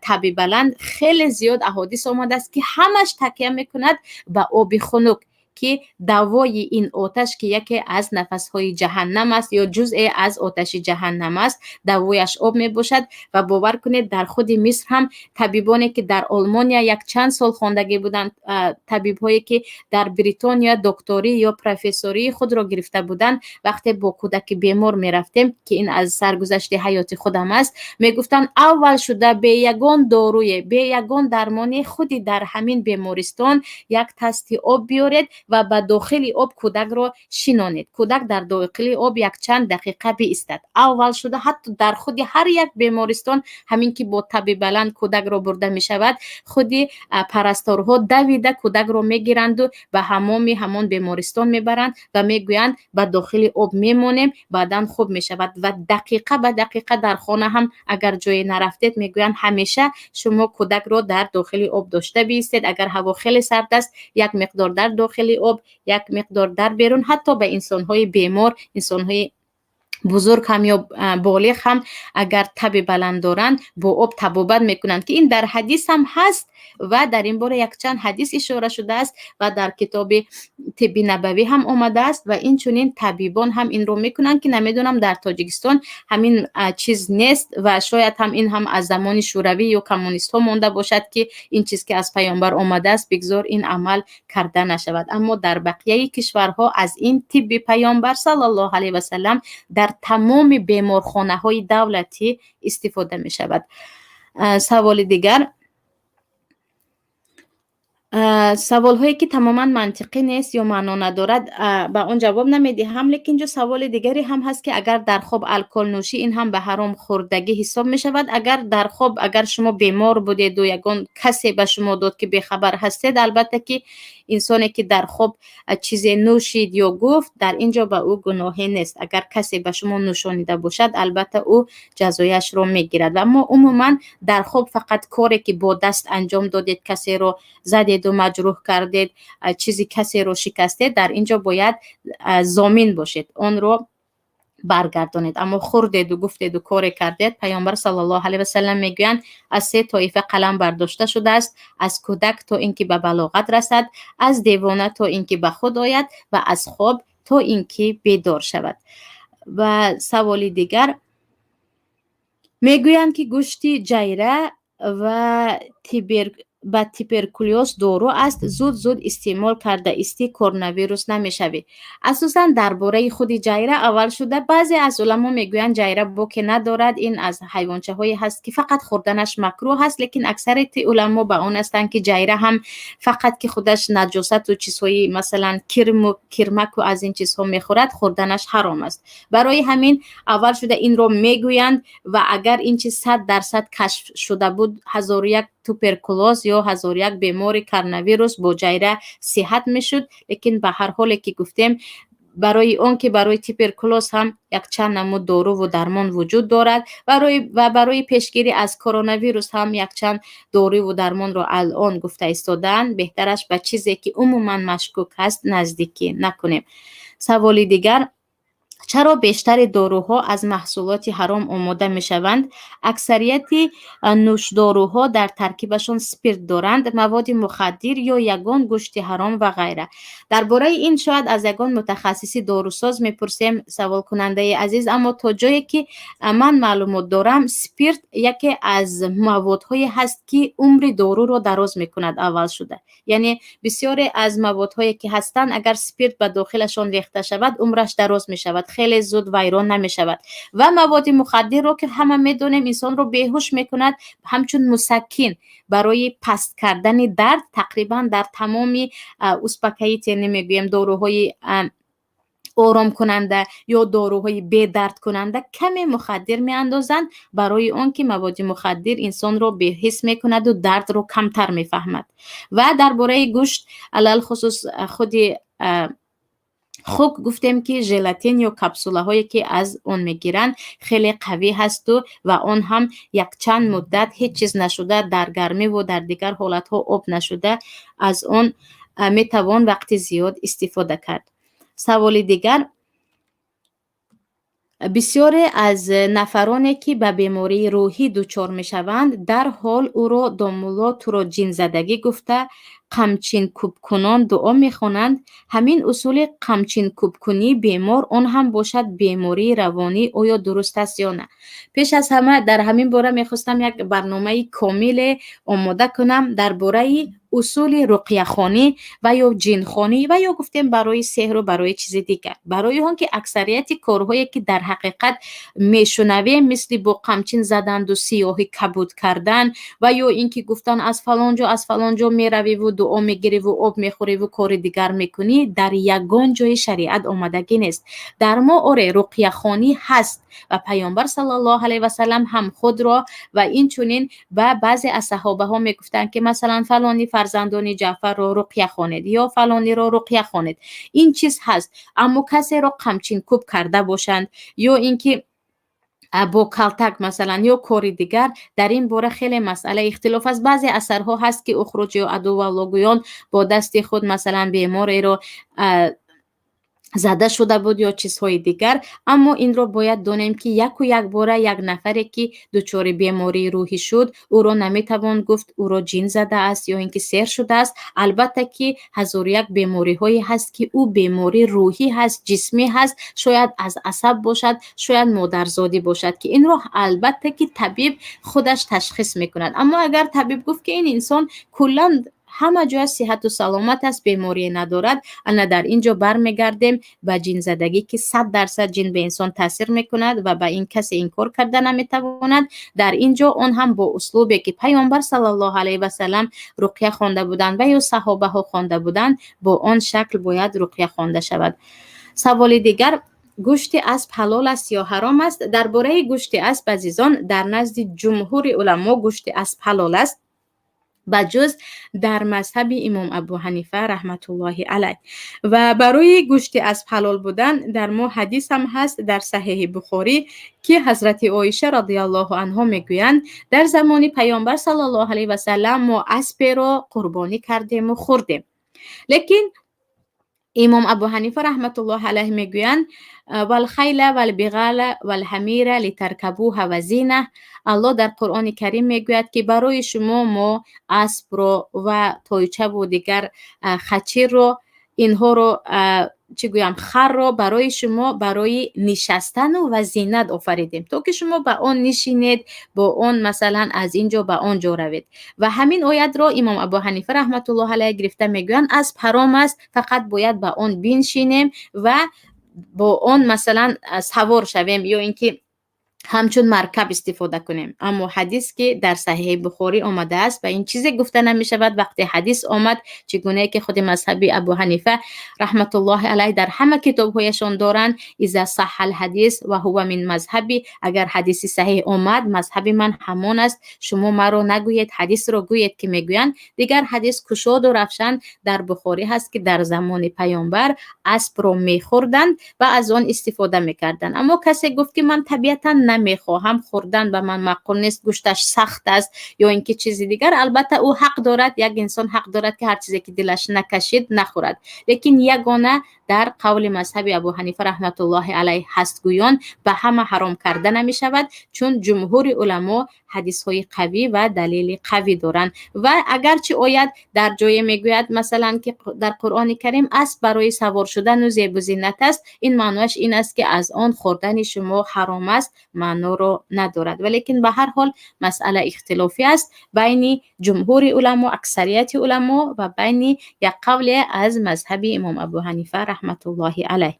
تب بلند خیلی زیاد احادیث آمده است که همش تکیه میکند به آب خنک که دوای این آتش که یکی از نفسهای جهنم است یا جزء از آتش جهنم است، دوایش آب می باشد. و باور کنید در خود مصر هم طبیبانی که در آلمانیا یک چند سال خواندگی بودند، طبیب هایی که در بریتانیا دکتری یا پروفسوری خود را گرفته بودند، وقتی با کودک بیمار می رفتیم که این از سرگذشت حیات خودم است، می گفتند اول شده به یگان داروی به یگان درمانی خودی در همین بیمارستان یک تستی آب بیارید و به داخل آب کودک را شینانید. کودک در داخل آب یک چند دقیقه بایستد. اول شده حتی در خود هر یک بیمارستان همین که با تب بلند کودک را برده می شود، خودی پرستارها دویده کودک را می گیرند و به همان بیمارستان می برند و می گویند به داخل آب می مانیم بعداً خوب می شود. و دقیقه به دقیقه در خانه هم اگر جای نرفتید می گویند همیشه شما کودک را در داخل آب داشته بایستید. اگر هوا خیلی سرد است یک مقدار در داخل آب، یک مقدار در بیرون. حتی به انسان‌های بیمار، انسان‌های بزرگ هم یا بالغ هم اگر تب بلند دارند با آب تبابت میکنند که این در حدیث هم هست و در این باره یک چند حدیث اشاره شده است و در کتاب طب نبوی هم آمده است و این چنین طبیبان هم این رو میکنند که نمیدونم در تاجیکستان همین چیز نیست و شاید هم این هم از زمان شوروی یا کمونیست ها مونده باشد که این چیز که از پیامبر آمده است بگذار این عمل کرده نشود. اما در بقیه کشورها از این طب پیامبر صلی الله علیه و سلم در تمام بیمارخانه های دولتی استفاده می شود. سوال دیگر، سوال هایی که تماما منطقی نیست یا معنا ندارد به اون جواب نمیدهم، لیکن جو سوال دیگری هم هست که اگر در خواب الکل نوشی این هم به حرام خوردگی حساب می شود. اگر در خواب اگر شما بیمار بودید و یگان کسی به شما داد که بیخبر هستید، البته که انسانی که در خواب چیزی نوشید یا گفت در اینجا به او گناهی نیست. اگر کسی به شما نوشانیده باشد البته او جزایش رو میگیرد. و ما عموما در خواب فقط کاری که با دست انجام دادید، کسی رو زدید و مجروح کردید، چیزی کسی رو شکستید، در اینجا باید ضامن باشید، اون رو برگردانید. اما خوردید و گفتید و کار کردید، پیامبر صلی الله علیه و سلم میگویند از 3 طایفه قلم برداشته شده است: از کودک تا اینکه به بلاغت رسد، از دیوانه تا اینکه به خود آید و از خواب تا اینکه بیدار شود. و سوالی دیگر میگویند که گوشت جیره و تیبرکلوز دارو است، زود استعمال کرده استی کرونا ویروس نمیشوی. اساسا درباره خود جیره اول شده بعضی از علما میگویند جیره بوک ندارد، این از حیوانچه هایی هست که فقط خوردنش مکروه هست، لیکن اکثریت علما با اون هستند که جیره هم فقط که خودش نجاست و چیزهایی مثلا کرمک و از این چیزها میخورد، خوردنش حرام است. برای همین اول شده این رو میگویند و اگر این چیز 100% کشف شده بود، 1001 توبرکولوز یا 1001 بیماری کرونا ویروس با جیره صحت میشد، لیکن به هر حالی که گفتیم برای اون که برای توبرکولوز هم یک چند نمود دارو و درمان وجود دارد، برای پیشگیری از کرونا ویروس هم یک چند دارو و درمان رو الان گفته ایستادن. بهترش به چیزی که عموما مشکوک هست نزدیکی نکنیم. سوالی دیگر: چرا بیشتر داروها از محصولات حرام آماده می شوند؟ اکثریت نوشداروها در ترکیبشان سپیرت دارند، مواد مخدر یا یگان گوشت حرام و غیره. درباره این شاید از یگان متخصصی داروساز میپرسیم سوال کننده عزیز، اما تا جایی که من معلومات دارم سپیرت یکی از موادهایی هست که عمر دارو رو دراز میکند. اول شده یعنی بسیاری از موادهایی که هستند اگر سپیرت به داخلشان ریخته شود عمرش دراز می شود، خیلی زود ویران نمی شود. و مواد مخدر رو که همه میدونیم انسان رو بیهوش میکند، همچون مسکن برای پست کردن درد، تقریبا در تمامی اسپکیت نمیگویم داروهای آرام کننده یا داروهای بی درد کننده کمی مخدر می اندازند، برای اون که مواد مخدر انسان رو بی‌حس می کند و درد رو کمتر می فهمد. و درباره گوشت علل خصوص خود خوک گفتیم که ژلاتین یا کپسوله هایی که از اون میگیرن خیلی قوی هست و اون هم یک چند مدت هیچ چیز نشده، در گرمی و در دیگر حالت ها آب نشده، از اون میتوان وقت زیاد استفاده کرد. سوال دیگر: بسیاری از نفرانی که به بیماری روحی دچار می شوند در حال او را دامولا تو را جن زدگی گفته قمچین کوب کنان دعا می خوانند. همین اصول قمچین کوب کنی بیمار اون هم باشد بیماری روانی آیا درست است یا نه؟ پیش از همه در همین باره می خواستم یک برنامه کامل آماده کنم درباره اصول رقیه خوانی و یا جن خوانی و یا گفتیم برای سحر و برای چیز دیگر، برای اون که اکثریت کارهایی که در حقیقت میشنویم مثل با قمچین زدن و سیاهی کبود کردن و یا اینکه گفتن از فلان جا میروی و دعا میگیری و آب میخوری و کار دیگر میکنی، در یگان جای شریعت آمدگی نیست. در ما آره رقیه خوانی هست و پیامبر صلی الله علیه و سلم هم خود را و این چنین و بعضی از صحابه ها میگفتن که مثلا فلانی فرزندان جعفر را رقیه خوانید یا فلانی را رقیه خوانید. این چیز هست، اما کسی را قمچین کوب کرده باشند یا اینکه با کلتک مثلا یا کاری دیگر، در این باره خیلی مسئله اختلاف است. بعضی اثرها هست که اخراج یا عدو و لاگویان با دست خود مثلا بیماری را زده شده بود یا چیزهای دیگر، اما این رو باید دانیم که یک باره یک نفری که دچار بیماری روحی شد او را نمیتوان گفت او را جن زده است یا اینکه سحر شده است. البته که 1001 بیماری هایی هست که او بیماری روحی هست، جسمی هست، شاید از عصب باشد، شاید مادرزادی باشد که این رو البته که طبیب خودش تشخیص میکند. اما اگر طبیب گفت که این انسان کلا همه جا صحت و سلامت است، بیماری ندارد. انا در اینجا برمیگردیم به جن زدگی که 100% جن به انسان تاثیر میکند و به این کسی انکار کرده نمیتواند. در اینجا اون هم با اسلوبی که پیامبر صلی الله علیه و سلم رقیه خوانده بودند و یا صحابه ها خوانده بودند، با آن شکل باید رقیه خوانده شود. سوال دیگر، گوشت اسب حلال است یا حرام است؟ درباره گوشت اسب عزیزان، در نزد جمهور علما گوشت اسب حلال است، بجز در مذهب امام ابو حنیفه رحمت الله علیه. و برای گوشت اسب حلال بودن در ما حدیث هم هست در صحیح بخاری که حضرت عایشه رضی الله عنها میگویند در زمان پیامبر صلی الله علیه و سلم ما اسب را قربانی کردیم و خوردیم. لیکن امام ابو حنیفه رحمت الله علیه میگویند والخیل والبغال والحمیر لترکبوها و زینه. الله در قرآن کریم میگوید که برای شما ما اسب رو و تویچه و دیگر خچیر رو، اینها رو خر رو برای شما برای نشستن و زینت آفریدیم تا که شما به آن نشینید، با آن مثلا از اینجا به آنجا روید. و همین آیت را امام ابو حنیفه رحمت الله علیه گرفته میگویند اسب حرام است، فقط باید به آن بنشینیم و با آن مثلا سوار شویم یا اینکه همچون مرکب استفاده کنیم. اما حدیث که در صحیح بخاری آمده است و این چیزی گفته نمی شود. وقتی حدیث آمد چگونه که خود مذهب ابو حنیفه رحمت الله علیه در همه کتاب‌هایشان دارند، اذا صح الحدیث و هو من مذهبی، اگر حدیث صحیح آمد مذهب من همان است، شما مرا نگویید، حدیث را گویید که میگویند. دیگر حدیث کشاد و روشن در بخاری هست که در زمان پیامبر اسب را میخوردند و از آن استفاده میکردند. اما کسی گفت که من طبیعتا نمیخواهم خوردن، به من معقول نیست، گوشتش سخت است یا اینکه چیزی دیگر، البته او حق دارد، یک انسان حق دارد که هر چیزی که دلش نکشید نخورد. لیکن یگانه در قول مذهب ابو حنیفه رحمت الله علیه هست گویان به همه حرام کرده نمی شود، چون جمهور علما حدیث های قوی و دلیل قوی دارند. و اگرچه آیت در جای میگوید مثلا که در قرآن کریم اسب برای سوار شدن و زیب و زینت است، این معنیش این است که از آن خوردن شما حرام است، معنا رو ندارد. ولیکن به هر حال مسئله اختلافی است بین جمهور علما، اکثریت علما و بین یک قول از مذهب امام ابو حنیفه رحمت الله علیه.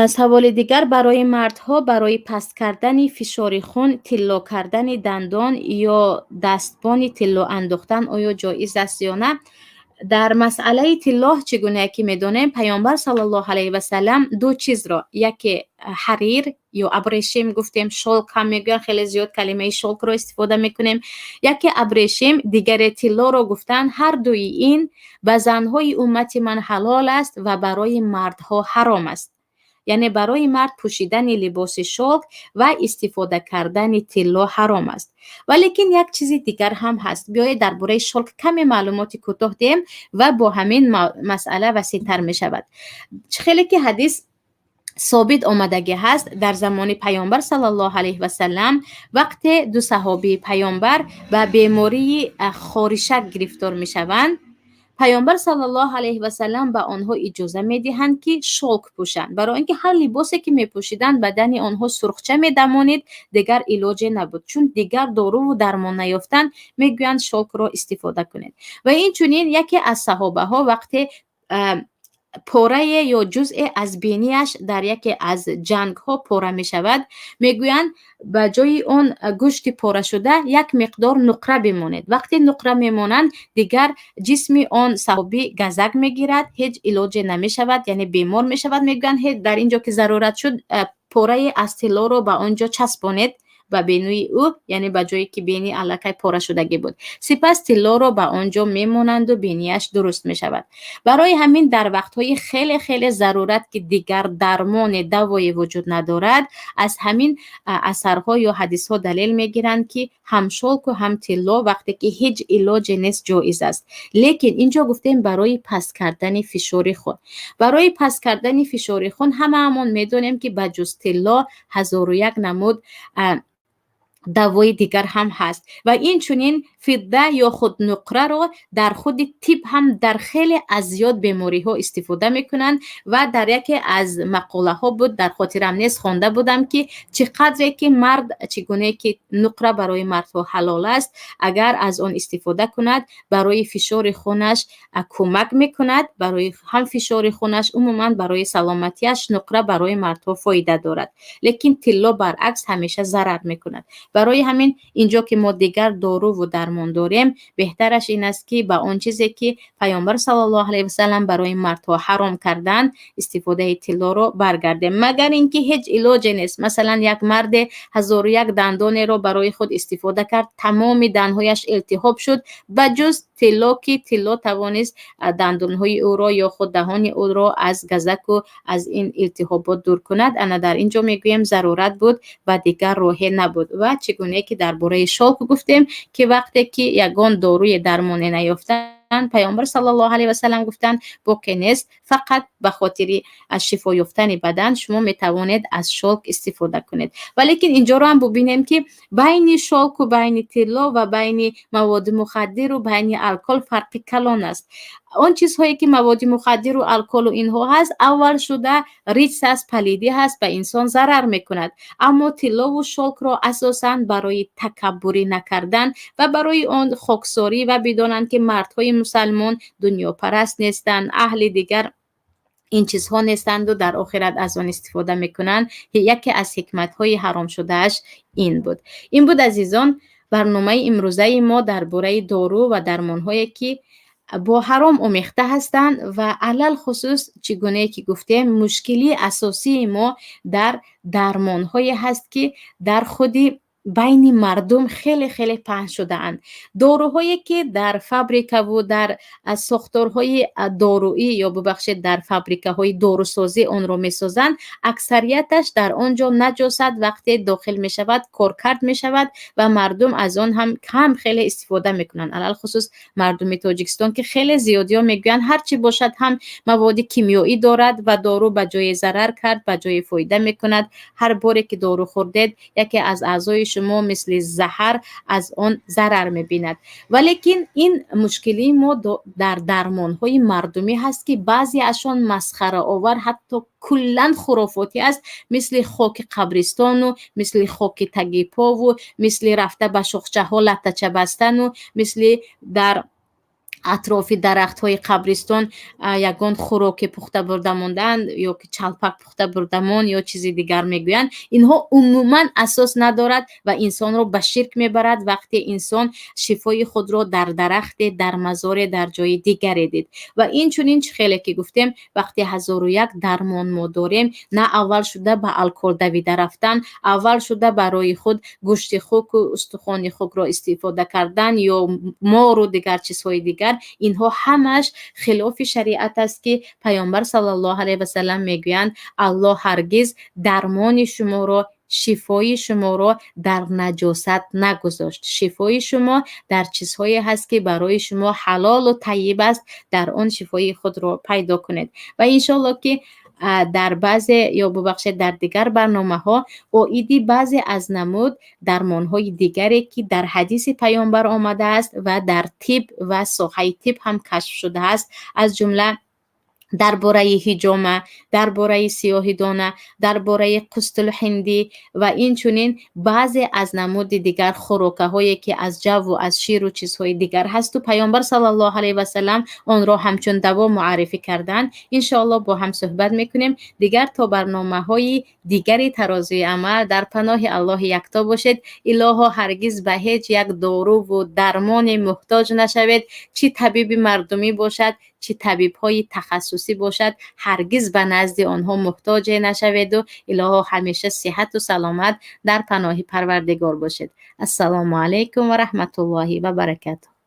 سوال دیگر، برای مردها برای پست کردن فشار خون طلا کردن دندان یا دستبان طلا انداختن آیا جایز است یا نه؟ در مسئله طلا چگونه که میدونیم پیامبر صلی الله علیه و سلم دو چیز را، یکی حریر یا ابریشم گفتیم، شلک هم میگن، خیلی زیاد کلمه شلک رو استفاده میکنیم، یکی ابریشم، دیگر طلا رو گفتن. هر دوی این به زنهای امت من حلال است و برای مردها حرام است. یعنی برای مرد پوشیدن لباس شلک و استفاده کردن طلا حرام است. ولیکن یک چیز دیگر هم هست. بیایید درباره شلک کمی معلومات کوتاه دیم و با همین مسئله وسیع‌تر می شود. خیلی که حدیث ثابت آمدگی هست در زمان پیامبر صلی الله علیه و سلم، وقت دو صحابی پیامبر به بیماری خارشک گرفتار می شوند، پیامبر صلی الله علیه و سلم به آنها اجازه میدهند که شلک پوشند، برای اینکه هر لباسی که میپوشیدند بدن آنها سرخچه میدمانید، دیگر علاجی نبود، چون دیگر دارو و درمان نیافتند، میگویند شلک را استفاده کنید. و این چنین یکی از صحابه ها وقتی پاره یا جزء از بینیش در یکی از جنگ ها پاره می شود، میگویند به جای اون گوشت پاره شده یک مقدار نقره بماند. وقتی نقره میمانند دیگر جسم آن صحابی گزک میگیرد، هیچ علاجی نمی شود، یعنی بیمار می شود. میگویند در اینجا که ضرورت شد پاره از طلا رو به آنجا چسبانید و بینوی او، یعنی به جایی که بینی الکی پاره شدگی بود، سپس طلا رو به آنجا میمونند و بینیش درست می شود. برای همین در وقتهای خیلی خیلی ضرورت که دیگر درمان دوایی وجود ندارد، از همین اثرها یا حدیث ها دلیل میگیرند که هم شلک و هم طلا وقتی که هیچ علاج نیست جایز است. لیکن اینجا گفتیم برای پست کردن فشار خون. برای پست کردن فشار خون هممون میدونیم که بجز طلا 1001 نمود دوای دیگر هم هست و این چنین فضه یا خود نقره را در خود طب هم در خیلی از زیاد بیماری ها استفاده میکنند و در یکی از مقاله ها بود، در خاطرم نیست، خوانده بودم که چقدر که مرد، چگونه که نقره برای مرد ها حلال است، اگر از آن استفاده کند برای فشار خونش کمک میکند، برای هم فشار خونش، عموما برای سلامتیش نقره برای مرد ها فایده دارد. لیکن طلا برعکس همیشه ضرر میکند. برای همین اینجا که ما دیگر دارو و درمان داریم، بهترش این است که به آن چیزی که پیامبر صلی الله علیه و سلم برای مردها حرام کردند استفاده طلا رو برگردیم، مگر اینکه هیچ علاجی نیست. مثلا یک مرد 1001 دندان رو برای خود استفاده کرد، تمام دندانهایش التهاب شد، بجز طلا که طلا توانست دندانهای او را یا خود دهان او را از گزک و از این التهابات دور کند. انا در اینجا میگویم ضرورت بود و دیگر راهی نبود. و چگونه که درباره شاک گفتیم که وقتی که یگان داروی درمانی نیافتند، پیامبر صلی الله علیه و سلم گفتند باکی نیست، فقط به خاطر از شفا یافتن بدن شما می توانید از شاک استفاده کنید. ولیکن اینجا رو هم ببینیم که بین شاک و بین طلا و بین مواد مخدر و بین الکل فرق کلان است. آن چیزهایی که مواد مخدر و الکل و اینها هست، اول شده ریچ است، پلیدی هست، به انسان ضرر میکند. اما طلا و شاک را اساساً برای تکبری نکردن و برای آن خاکساری و بدانند که مردهای مسلمان دنیا پرست نیستند، اهل دیگر این چیزها نیستند و در آخرت از آن استفاده میکنند. یکی از حکمت‌های حرام شدهش این بود عزیزان. برنامه امروزه ما درباره دارو و درمان‌هایی که با حرام آمیخته هستند و علل خصوص چگونه که گفتیم مشکلی اساسی ما در درمان‌های هست که در خودی بین مردم خیلی خیلی پهن شده اند. داروهایی که در فابریکه و در ساختارهای دارویی یا ببخشید در فابریکه های داروسازی آن را می سازند، اکثریتش در آنجا نجاست وقتی داخل می شود کارکرد می شود و مردم از آن هم کم خیلی استفاده می کنند. علل خصوص مردم تاجیکستان که خیلی زیادی ها می گویند هرچی باشد هم مواد کیمیایی دارد و دارو به جای ضرر کرد به جای فایده می کند. هر باری که دارو خوردید یکی از اعضای شما مثل زهر از آن ضرر می‌بیند. ولیکن این مشکلی ما در درمان‌های مردمی هست که بعضی ازشان مسخره آور، حتی کلاً خرافاتی است، مثل خاک قبرستان و مثل خاک تگیپا و مثل رفته به شاخچه ها لتچه بستن و مثل در اطراف درخت های قبرستان یگان خوراک پخته برده ماندن یا که چلپک پخته برده مان یا چیزی دیگر میگویند. اینها عموما اساس ندارد و انسان رو به شرک میبرد وقتی انسان شفای خود را در درخت، در مزار، در جای دیگری دید. و این چونین خیلی که گفتیم وقتی 1001 درمان ما داریم، نه اول شده به الکل دویده رفتن، اول شده برای خود گوشت خوک و استخوان خوک را استفاده کردن یا مار و دیگر چیزهای دیگر، اینها همش خلاف شریعت است که پیامبر صلی الله علیه و سلم میگویند الله هرگز درمان شما را، شفای شما را در نجاست نگذاشت. شفای شما در چیزهایی هست که برای شما حلال و طیب است، در آن شفای خود را پیدا کنید. و انشالله که در بعضی یا ببخشید در دیگر برنامه ها اویدی بعضی از نمود درمان های دیگری که در حدیث پیامبر آمده است و در طب و ساحه طب هم کشف شده است، از جمله درباره حجامه، درباره سیاهی دانه، درباره قسطل هندی و این چونین بعضی از نمود دیگر خوراکه هایی که از جو و از شیر و چیزهای دیگر هست و پیامبر صلی الله علیه و سلم آن را همچون دوا معرفی کردن. انشاءالله با هم صحبت میکنیم دیگر تا برنامه های دیگری ترازوی عمل. در پناه الله یکتا باشید. الها هرگز به هیچ یک دارو و درمان محتاج نشوید، چی طبیب مردمی باشد چه طبیب های تخصصی باشد، هرگز به نزد آنها محتاج نشوید و الها همیشه صحت و سلامت در پناه پروردگار باشید. السلام علیکم و رحمت الله و برکاته.